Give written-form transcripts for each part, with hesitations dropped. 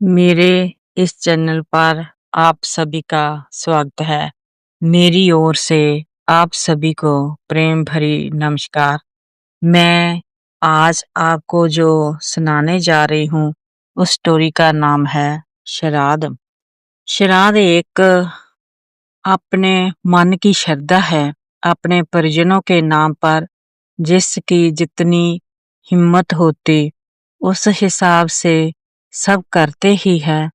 मेरे इस चैनल पर आप सभी का स्वागत है। मेरी ओर से आप सभी को प्रेम भरी नमस्कार। मैं आज आपको जो सुनाने जा रही हूँ उस स्टोरी का नाम है श्राद्ध। श्राद्ध एक अपने मन की श्रद्धा है। अपने परिजनों के नाम पर जिसकी जितनी हिम्मत होती उस हिसाब से सब करते ही है।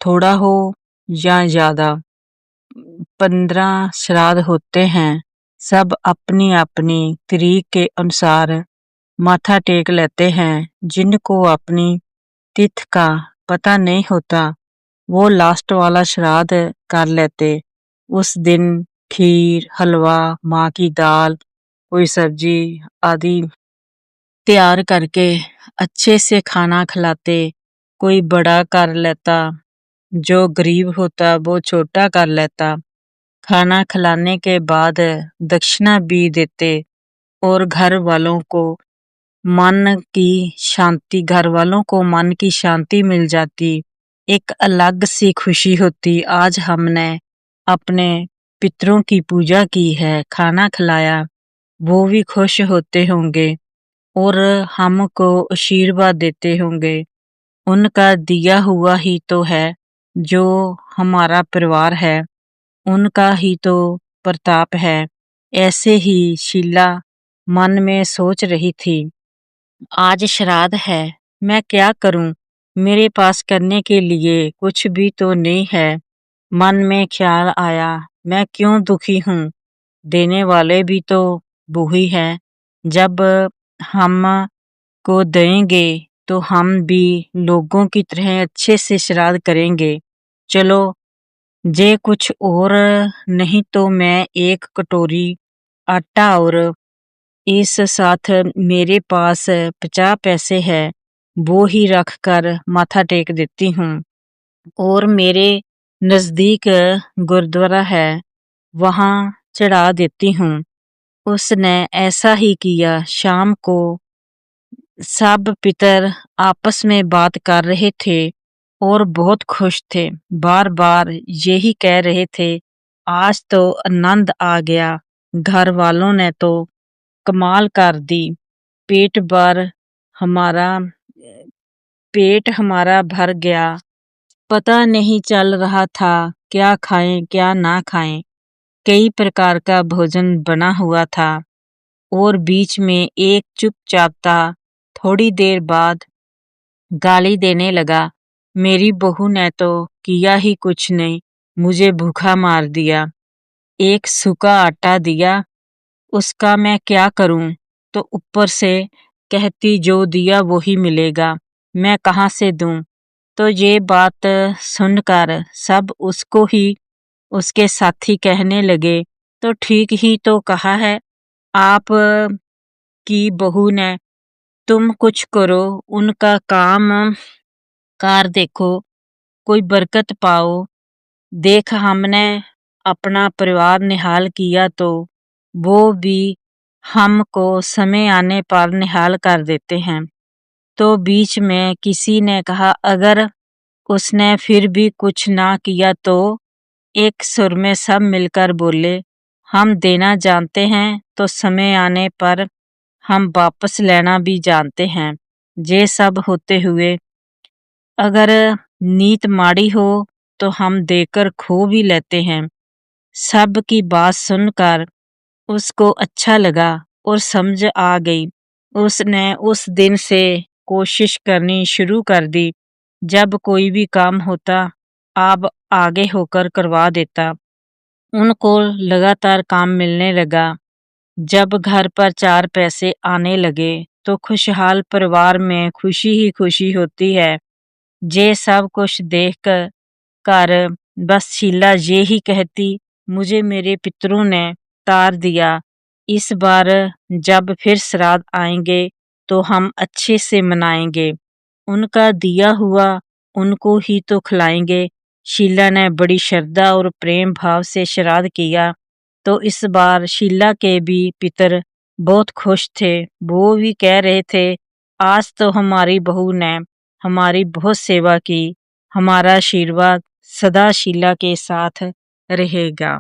थोड़ा हो या ज्यादा 15 श्राद्ध होते हैं। सब अपनी अपनी तरीक के अनुसार माथा टेक लेते हैं। जिनको अपनी तिथि का पता नहीं होता वो लास्ट वाला श्राद्ध कर लेते। उस दिन खीर, हलवा, माँ की दाल, कोई सब्जी आदि तैयार करके अच्छे से खाना खिलाते। कोई बड़ा कर लेता, जो गरीब होता वो छोटा कर लेता। खाना खिलाने के बाद दक्षिणा भी देते और घर वालों को मन की शांति मिल जाती। एक अलग सी खुशी होती। आज हमने अपने पितरों की पूजा की है, खाना खिलाया, वो भी खुश होते होंगे और हमको आशीर्वाद देते होंगे। उनका दिया हुआ ही तो है जो हमारा परिवार है, उनका ही तो प्रताप है। ऐसे ही शीला मन में सोच रही थी, आज श्राद्ध है, मैं क्या करूं? मेरे पास करने के लिए कुछ भी तो नहीं है। मन में ख्याल आया, मैं क्यों दुखी हूं? देने वाले भी तो वो ही है। जब हम को देंगे तो हम भी लोगों की तरह अच्छे से श्राद्ध करेंगे। चलो, जे कुछ और नहीं तो मैं एक कटोरी आटा और इस साथ मेरे पास 50 पैसे है, वो ही रख कर माथा टेक देती हूँ। और मेरे नजदीक गुरुद्वारा है, वहाँ चढ़ा देती हूँ। उसने ऐसा ही किया। शाम को सब पितर आपस में बात कर रहे थे और बहुत खुश थे। बार बार यही कह रहे थे, आज तो आनंद आ गया। घर वालों ने तो कमाल कर दी। पेट भर हमारा पेट हमारा भर गया। पता नहीं चल रहा था क्या खाएं क्या ना खाएं। कई प्रकार का भोजन बना हुआ था और बीच में एक चुपचाप था। थोड़ी देर बाद गाली देने लगा। मेरी बहू ने तो किया ही कुछ नहीं, मुझे भूखा मार दिया। एक सूखा आटा दिया, उसका मैं क्या करूं? तो ऊपर से कहती जो दिया वो ही मिलेगा, मैं कहाँ से दूं? तो ये बात सुनकर सब उसको ही उसके साथी कहने लगे, तो ठीक ही तो कहा है आप की बहू ने, तुम कुछ करो, उनका काम कार देखो, कोई बरकत पाओ। देख हमने अपना परिवार निहाल किया तो वो भी हमको समय आने पर निहाल कर देते हैं। तो बीच में किसी ने कहा, अगर उसने फिर भी कुछ ना किया तो? एक सुर में सब मिलकर बोले, हम देना जानते हैं तो समय आने पर हम वापस लेना भी जानते हैं। ये सब होते हुए अगर नीत माड़ी हो तो हम देकर खो भी लेते हैं। सब की बात सुनकर उसको अच्छा लगा और समझ आ गई। उसने उस दिन से कोशिश करनी शुरू कर दी। जब कोई भी काम होता अब आगे होकर करवा देता। उनको लगातार काम मिलने लगा। जब घर पर 4 पैसे आने लगे तो खुशहाल परिवार में खुशी ही खुशी होती है। ये सब कुछ देख कर बस शीला ये ही कहती, मुझे मेरे पितरों ने तार दिया। इस बार जब फिर श्राद्ध आएंगे तो हम अच्छे से मनाएंगे। उनका दिया हुआ उनको ही तो खिलाएंगे। शीला ने बड़ी श्रद्धा और प्रेम भाव से श्राद्ध किया। तो इस बार शीला के भी पितर बहुत खुश थे। वो भी कह रहे थे, आज तो हमारी बहू ने हमारी बहुत सेवा की, हमारा आशीर्वाद सदा शीला के साथ रहेगा।